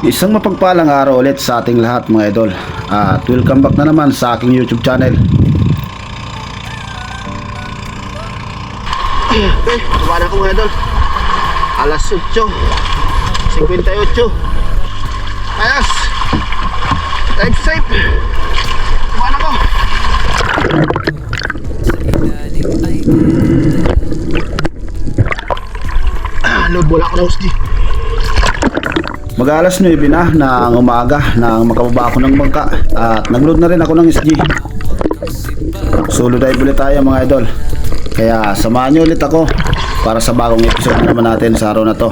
Isang mapagpalang araw ulit sa ating lahat mga idol. At welcome back na naman sa aking YouTube channel. Okay, kumana ko mga idol. Alas 8:58. Ayos. Type safe. Kumana ko. Load bola ako na usdi. Mag-alas 9 na ng umaga nang makababa ako ng bangka at nag-load na rin ako ng SG. Solo dive ulit tayo mga idol. Kaya samahan nyo ulit ako para sa bagong episode na naman natin sa araw na to.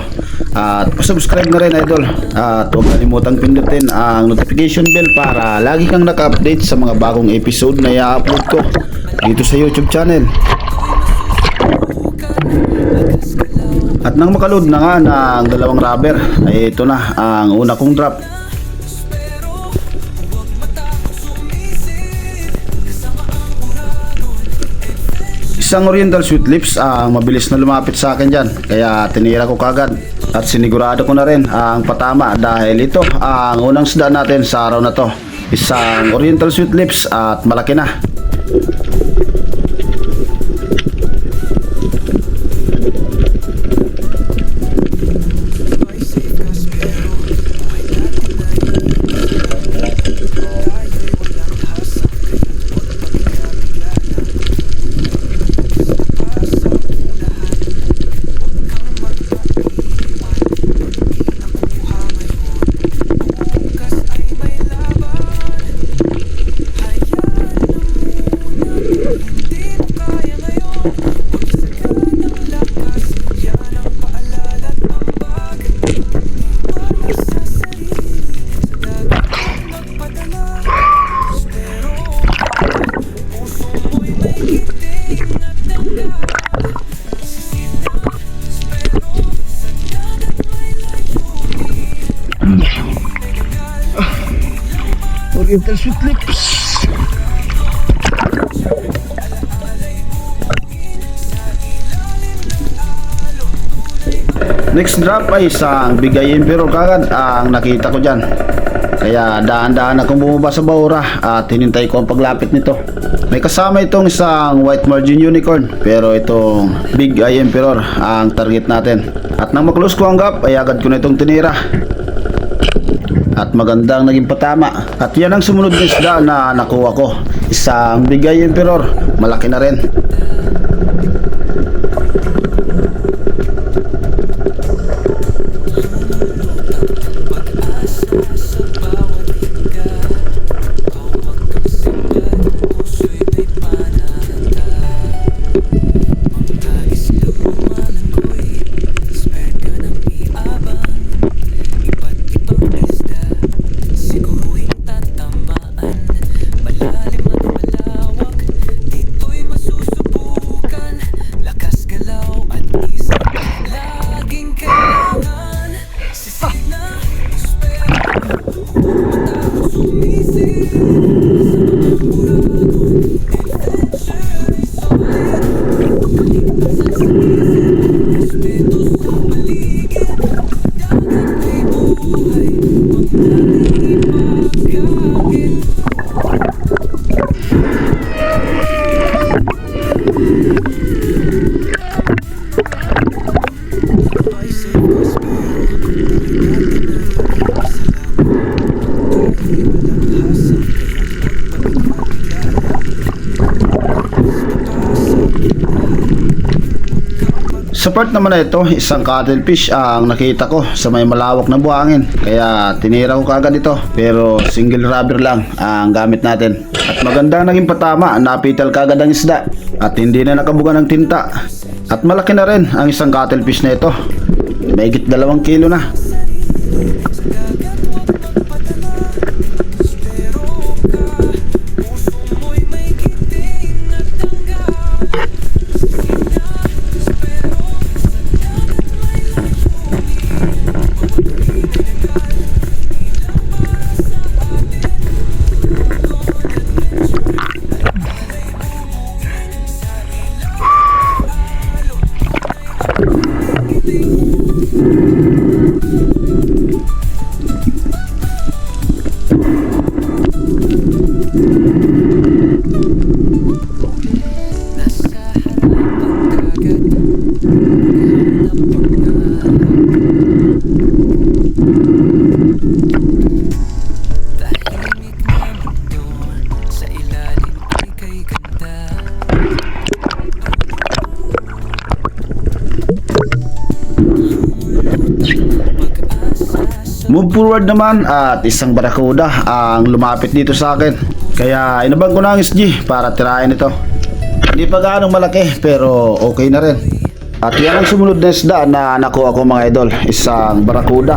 At subscribe na rin idol. At huwag kalimutang pindutin ang notification bell para lagi kang naka-update sa mga bagong episode na i-upload ko dito sa YouTube channel. At nang makaload na nga ng dalawang rubber, ay ito na ang una kong drop. Isang Oriental Sweet Lips ang mabilis na lumapit sa akin dyan, kaya tinira ko kagad at sinigurado ko na rin ang patama dahil ito ang unang isda natin sa araw na to. Isang Oriental Sweet Lips at malaki na. Oriental Sweet Lips. Next drop ay isang Bigay Emperor kagad ang nakita ko dyan. Kaya daan-daan akong bumaba sa bahura at hinintay ko ang paglapit nito. May kasama itong isang White Margin Unicorn, pero itong Bigay Emperor ang target natin. At nang maklose ko ang gap ay agad ko na itong tinira. At magandang naging patama. At yan ang sumunod na isda na nakuha ko. Isang Bigay Emperor, malaki na rin. Sa part naman na ito, isang cuttlefish ang nakita ko sa may malawak na buhangin. Kaya tinira ko kagad ito. Pero single rubber lang ang gamit natin. At magandang naging patama, napital kagad ang isda. At hindi na nakabuga ng tinta. At malaki na rin ang isang cuttlefish na ito. Mahigit 2 kilo na. Move forward naman at isang barakuda ang lumapit dito sa akin. Kaya inabang ko na ang SG para tirahin ito. Hindi pa gaanong malaki pero okay na rin. At yan ang sumunod na isda na nakuha ko mga idol. Isang barakuda.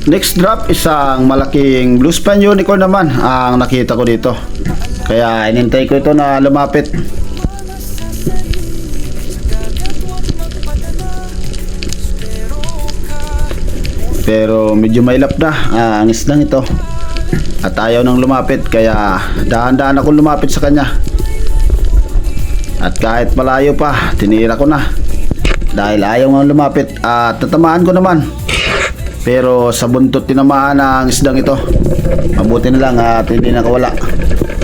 Next drop, isang malaking blue span unicorn naman ang nakita ko dito. Kaya inintay ko ito na lumapit. Pero medyo mailap na ang isdang ito. At ayaw nang lumapit kaya dahan-dahan ako lumapit sa kanya. At kahit malayo pa, tinira ko na. Dahil ayaw nang lumapit at tatamaan ko naman. Pero sa buntot tinamaan ang isdang ito. Mabuti na lang at hindi nakawala.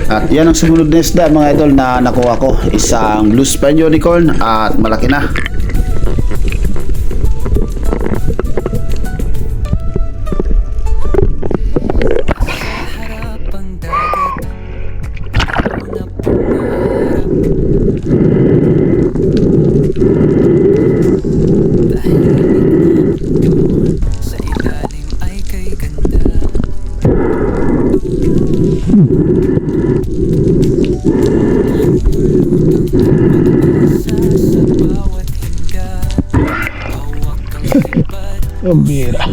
At yan ang sumunod na isda mga idol na nakuha ko. Isang blue span unicorn at malaki na. Ang bira.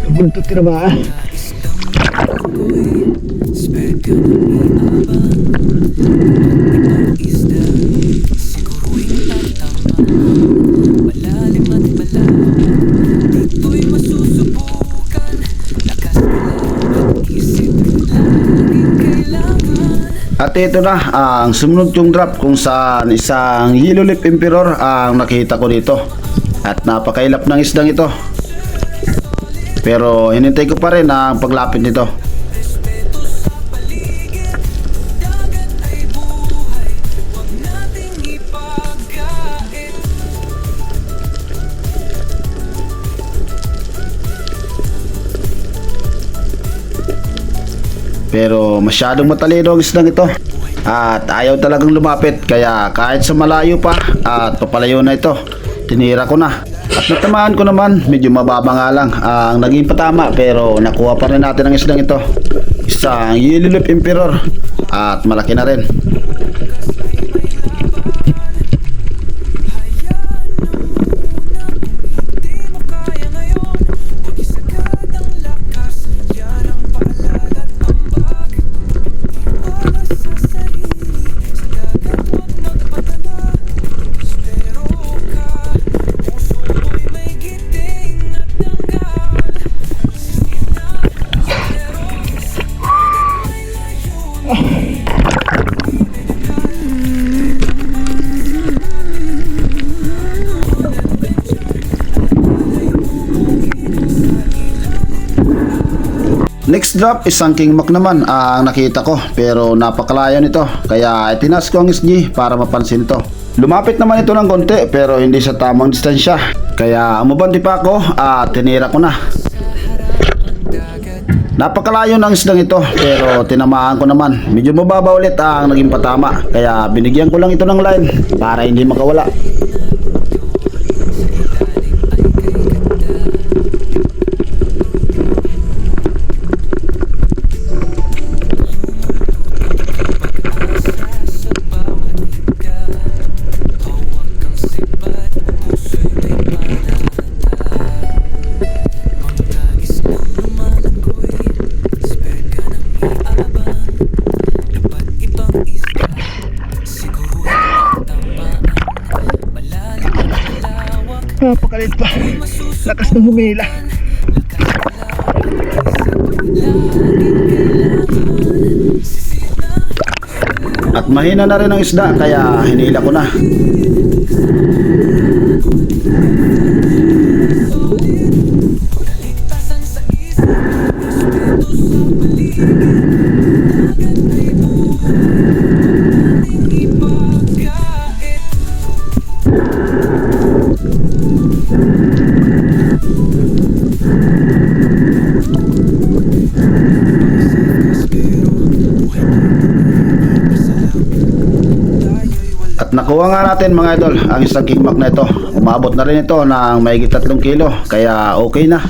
Nabuntot ka na ba? At ito na ang sumunod yung drop kung saan isang yellow lip emperor ang nakita ko dito. At napakailap ng isdang ito. Pero hinintay ko pa rin ang paglapit nito. Pero masyadong matalino ang isdang ito. At ayaw talagang lumapit. Kaya kahit sa malayo pa at papalayo na ito, tinira ko na. At natamaan ko naman, medyo mababa nga lang ang naging patama. Pero nakuha pa rin natin ang isdang ito. Isang yellow lip emperor. At malaki na rin. Next drop, isang king mac naman ang nakita ko, pero napakalayo nito. Kaya itinas ko ang SG para mapansin ito. Lumapit naman ito ng konti pero hindi sa tamang distansya. Kaya umabante pa ako at tinira ko na. Napakalayo ng isdang ito pero tinamaan ko naman. Medyo mababa ulit ang naging patama. Kaya binigyan ko lang ito ng line para hindi makawala. Napakalit pa. Lakas ng humila. At mahina na rin ang isda kaya hinila ko na. At nakuha nga natin mga idol ang isang kingmak na ito. Umabot na rin ito ng mahigit 3 kilo kaya okay na.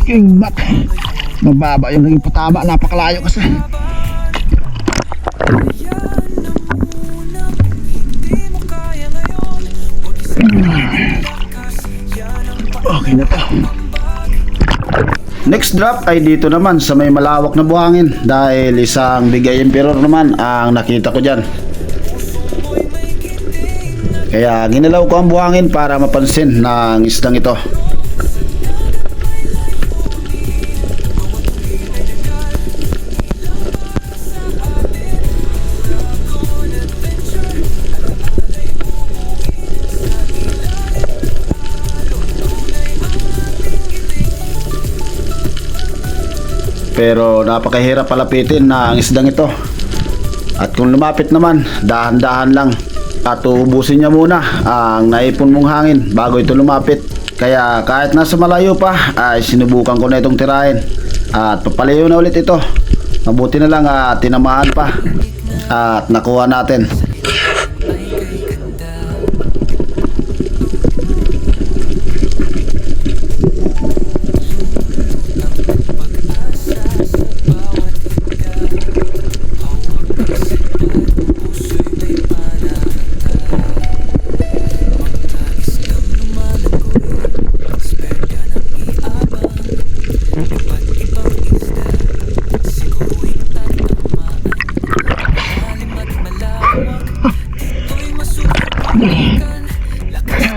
Kingmak. Mababa yung naging patama. Napakalayo kasi. Okay na to. Next drop ay dito naman sa may malawak na buhangin dahil isang bigay emperor naman ang nakita ko dyan. Kaya ginalaw ko ang buhangin para mapansin ng isdang ito. Pero napakahirap palapitin na ang isdang ito. At kung lumapit naman, dahan-dahan lang. At uubusin niya muna ang naipon mong hangin bago ito lumapit. Kaya kahit nasa malayo pa, ay sinubukan ko na itong tirahin. At papalayo na ulit ito. Mabuti na lang at tinamaan pa. At nakuha natin.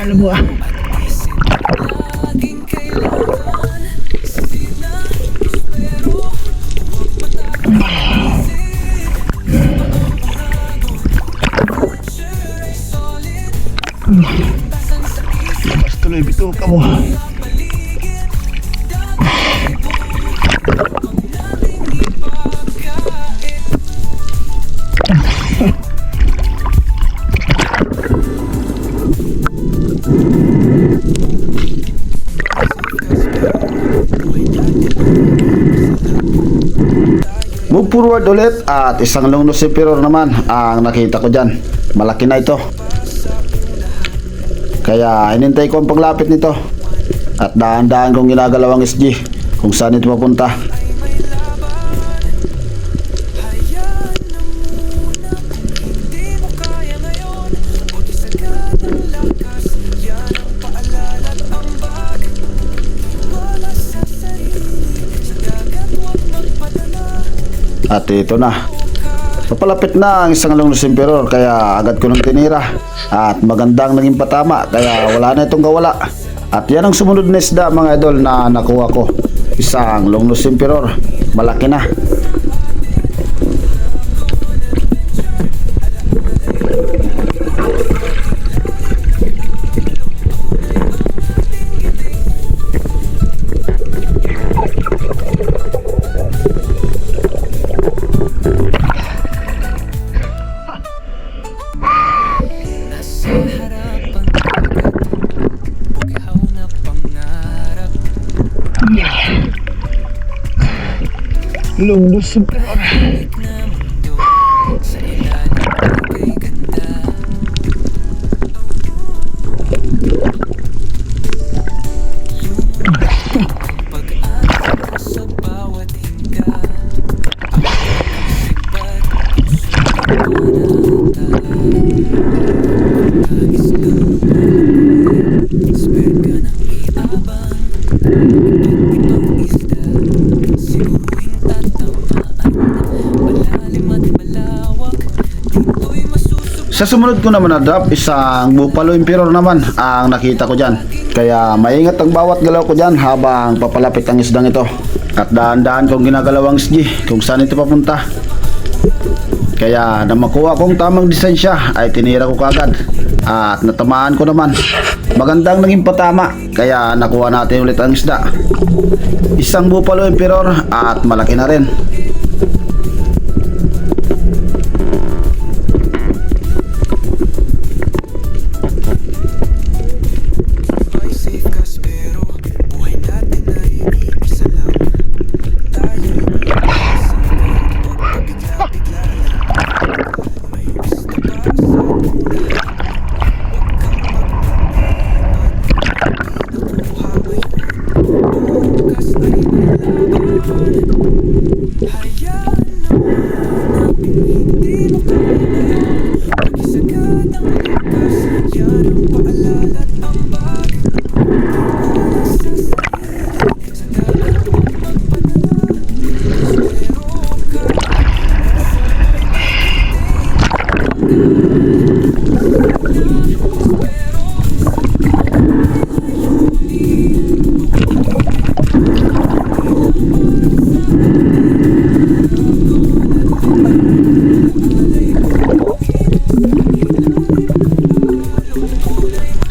Alam mo ah. Labas tuloy bituka mo. Move forward ulit at isang long nose emperor naman ang nakita ko dyan. Malaki na ito. Kaya hinintay ko ang paglapit nito. At dahan-dahan kong ginagalaw ang SG kung saan ito papunta. At ito na. Papalapit na ang isang long nose emperor kaya agad ko nang tinira. At magandang naging patama kaya wala na itong kawala. At yan ang sumunod na isda mga idol na nakuha ko. Isang long nose emperor. Malaki na. Lunglos yung teror. Sa sumunod ko naman na drop, isang Buffalo Emperor naman ang nakita ko dyan. Kaya maingat ang bawat galaw ko dyan habang papalapit ang isdang ito. At daan-daan kong ginagalaw ang SG kung saan ito papunta. Kaya na makuha kong tamang distansya ay tinira ko kagad. At natamaan ko naman. Magandang naging patama, kaya nakuha natin ulit ang isda. Isang Buffalo Emperor at malaki na rin.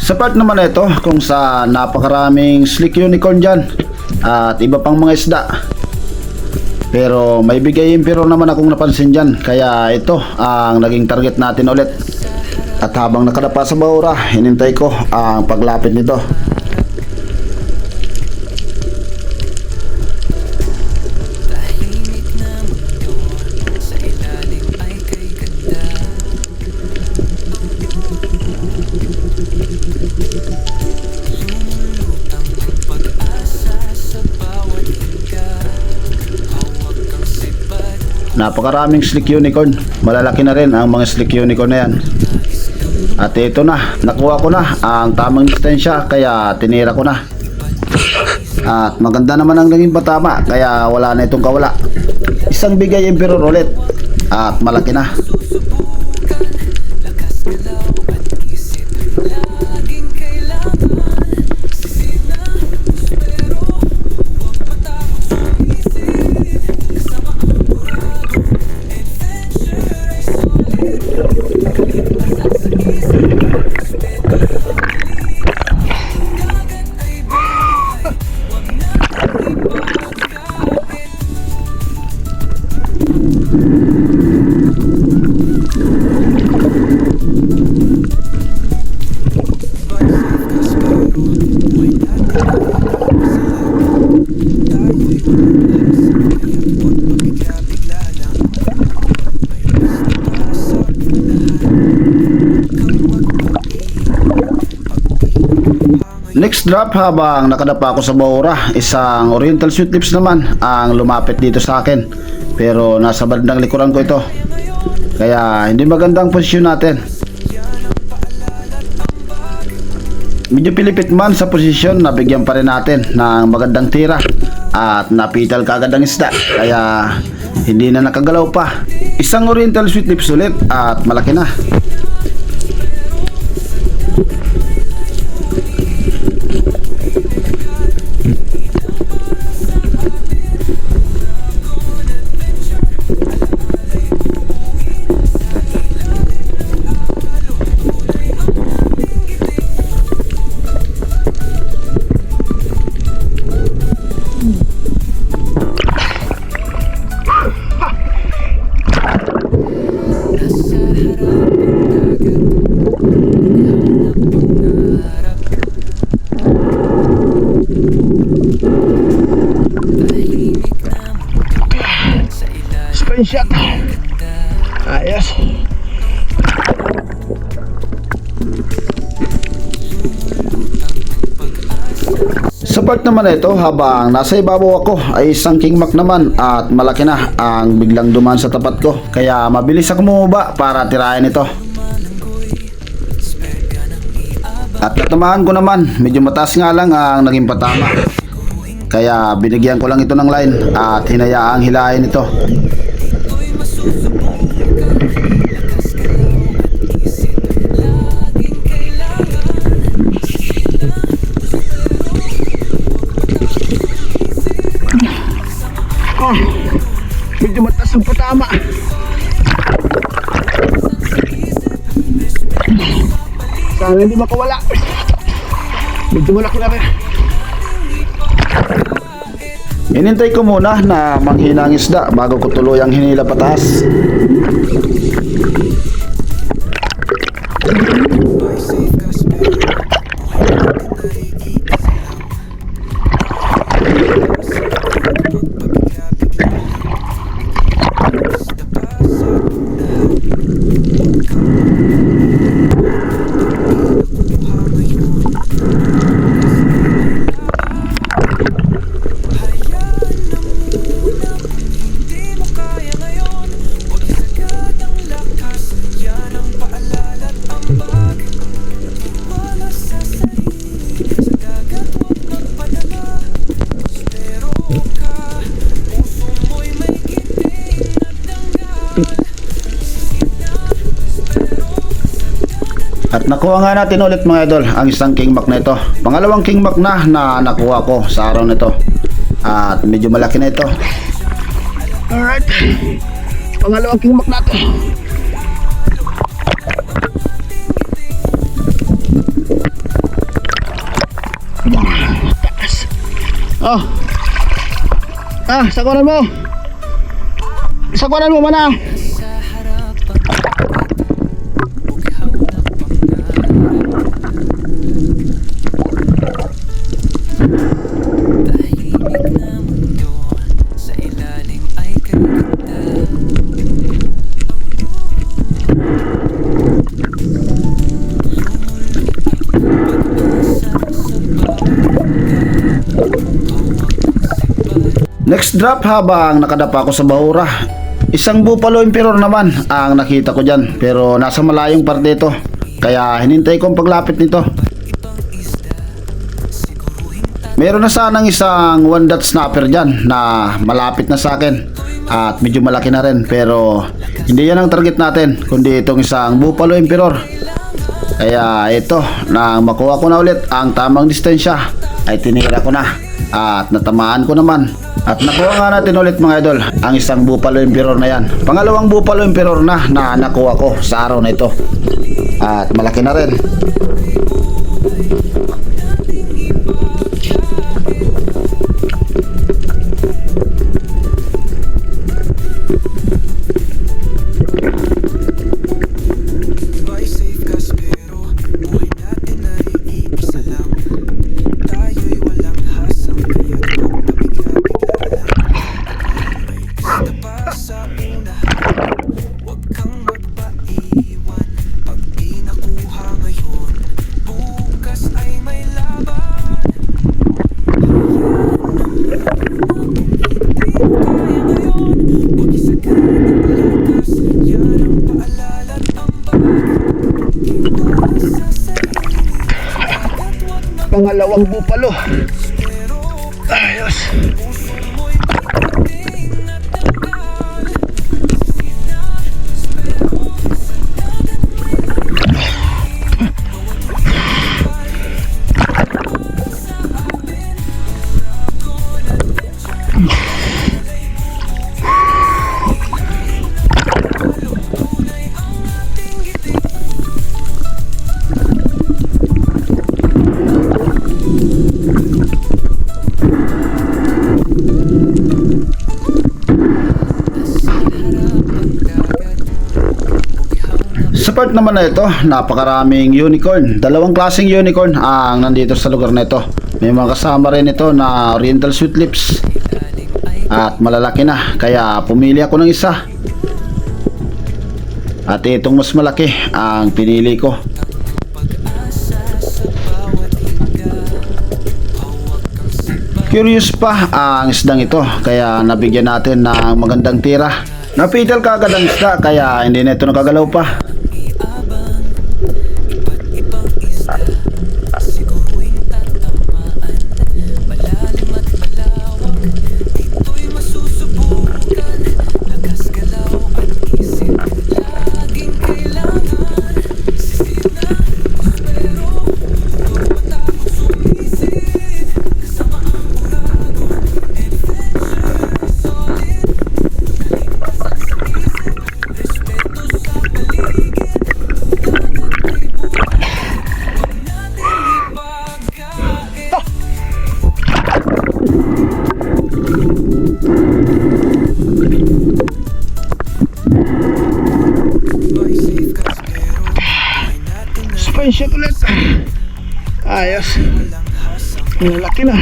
Sa part naman na ito kung sa napakaraming slick unicorn dyan at iba pang mga isda, pero may bigay emperor naman akong napansin dyan, kaya ito ang naging target natin ulit. At habang nakadapa sa bahura, hinintay ko ang paglapit nito. Napakaraming slick unicorn. Malalaki na rin ang mga slick unicorn na yan. At ito na, nakuha ko na ang tamang distansya, kaya tinira ko na. At maganda naman ang naging patama, kaya wala na itong kawala. Isang bigay emperor ulit at malaki na. Next drop, habang nakadapa ako sa bahura, isang oriental sweet lips naman ang lumapit dito sa akin, pero nasa bandang likuran ko ito, kaya hindi magandang posisyon natin. Medyo pilipit man sa posisyon, nabigyan pa rin natin ng magandang tira at napital kagad ang isda, kaya hindi na nakagalaw pa. Isang oriental sweet lips ulit at malaki na. Screenshot. Ayos. Sa part naman na ito, habang nasa ibabaw ako, ay isang King Mac naman at malaki na ang biglang dumaan sa tapat ko, kaya mabilis ako bumaba para tirahin ito. At natamaan ko naman, medyo mataas nga lang ang naging patama, kaya binigyan ko lang ito ng line at hinayaang hilahin ito. patama. Sana hindi makawala. Medyo malaki na rin. Inintay ko muna na manghina ang isda bago ko tuluyang hinila pataas. At nakuha nga natin ulit mga idol ang isang King Mac na ito. Pangalawang King Mac na nakuha ko sa araw nito. At medyo malaki na ito. Alright. Pangalawang King Mac natin. Taas. Oh. Sakuran mo. Sakuran mo mana. Next drop habang nakadapa ako sa bahura. Isang Buffalo Emperor naman ang nakita ko dyan, pero nasa malayong parte ito. Kaya hinintay ko ang paglapit nito. Meron na sanang isang one dot snapper dyan na malapit na sa akin. At medyo malaki na rin, pero hindi yan ang target natin, kundi itong isang Buffalo Emperor. Kaya ito, nang makuha ko na ulit ang tamang distansya, ay tinira ko na at natamaan ko naman. At nakuha nga natin ulit mga idol ang isang Buffalo Emperor na yan. Pangalawang Buffalo Emperor na nakuha ko sa araw na ito. At malaki na rin. Pangalawang Buffalo. Ayos. Sa part naman na ito, napakaraming unicorn. Dalawang klaseng unicorn ang nandito sa lugar na ito. May mga kasama rin ito na Oriental Sweet Lips. At malalaki na, kaya pumili ako ng isa. At itong mas malaki ang pinili ko. Curious pa ang isdang ito, kaya nabigyan natin ng magandang tira. Napital kagad ang isda, kaya hindi na ito nakagalaw pa. Suspension ulit. Ayos. Malaki na.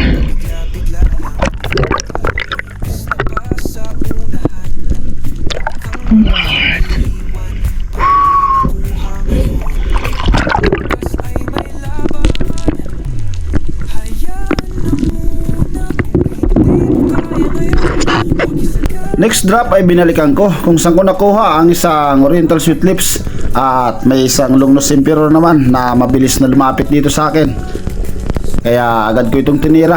Next drop ay binalikan ko kung saan ko nakuha ang isang Oriental Sweet Lips at may isang Longnose Emperor naman na mabilis na lumapit dito sa akin. Kaya agad ko itong tinira.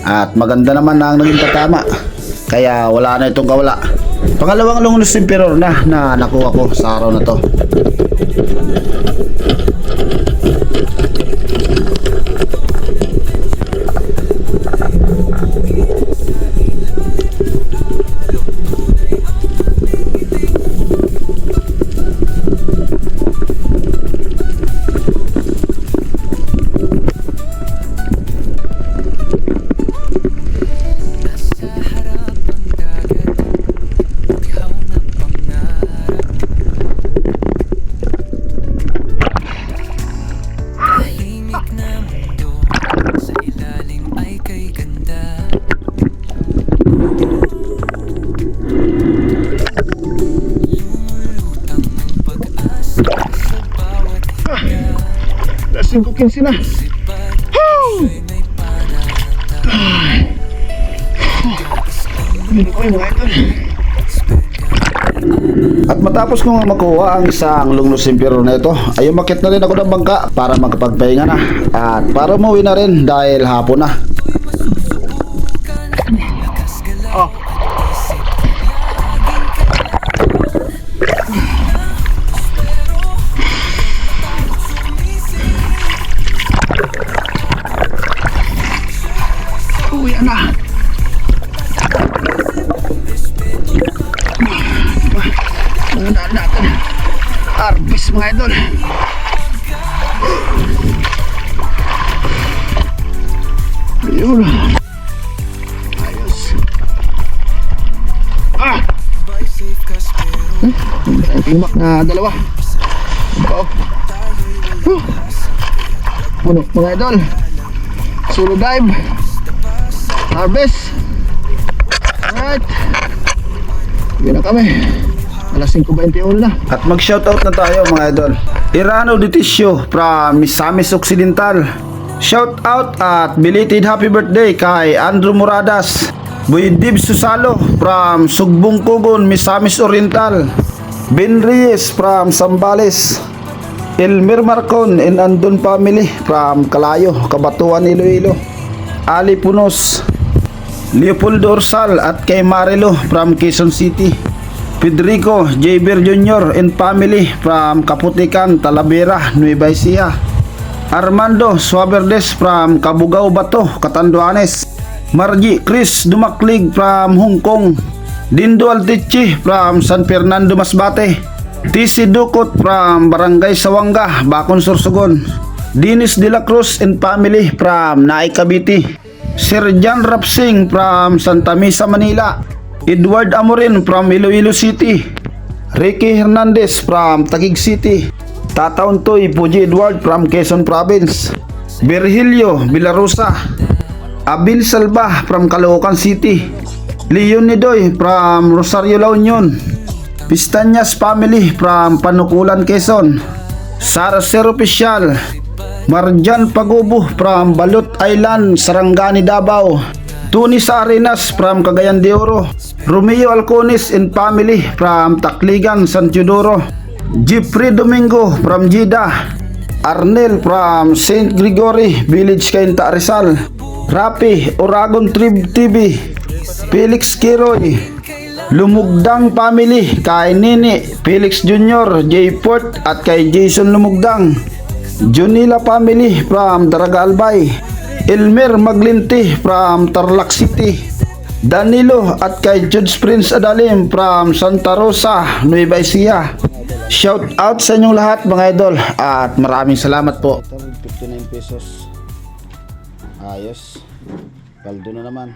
At maganda naman na ang naging tatama. Kaya wala na itong kawala. Pangalawang Longnose Emperor na nakuha ko sa araw na to. Alas 5:15 na. Hindi ko yung mga ito. At matapos kong makuha ang isang Longnose Emperor na ito, ay umakyat na rin ako ng bangka para makapagpahinga na. At para umuwi na rin dahil hapon na. Oh. Uwi na. Mga daan natin. Harvest mga idol. Ayun. Ayos. Ah! Timak na dalawa. Ito. Puno mga idol. Solo dive. Harvest. Alright. Hindi na kami. Alas 5:21 na. At mag-shoutout na tayo mga idol. Irano Ditisio from Misamis Occidental. Shoutout at belated happy birthday kay Andrew Moradas. Buydib Susalo from Sugbong Kugon, Misamis Oriental. Ben Reyes from Sambales. Elmer Marcon and Andon family from Kalayo, Kabatuan, Iloilo. Ali Punos. Leopoldo Orsal at kay Marilo from Quezon City. Federico J. Ber Jr. and family from Kaputikan, Talavera, Nueva Ecija. Armando Suaverdes from Cabugao Bato, Catanduanes. Margie Chris Dumaklig from Hong Kong. Dindo Altichi from San Fernando Masbate. TC Dukot from Barangay Sawanga, Bacon, Sorsogon. Dennis De La Cruz and family from Naay Cavite. Sir John Rapsing from Santa Mesa, Manila. Edward Amorin from Iloilo City. Ricky Hernandez from Taguig City. Tatauntoy Puji Edward from Quezon Province. Virgilio Villarosa. Abil Salva from Caloocan City. Leon Nidoy from Rosario, La Union. Pistanyas family from Panukulan, Quezon. Sara Ser Official. Marjan Pagubo from Balut Island, Sarangani, Davao. Tony Arenas from Cagayan de Oro. Romeo Alcones and family from Tacligan, San Teodoro. Jeffrey Domingo from Jeddah. Arnel from St. Gregory Village, Cainta, Rizal. Rapi Oragon Trib TV. Felix Kiroy. Lumugdang family kay Nini Felix Jr., J. Port at kay Jason Lumugdang. Junila family from Daraga Albay. Elmer Maglinti from Tarlac City. Danilo at kay Judge Prince Adalim from Santa Rosa, Nueva Ecija. Shout out sa inyong lahat mga idol at maraming salamat po. 59 pesos. Ayos. Kaldo na naman.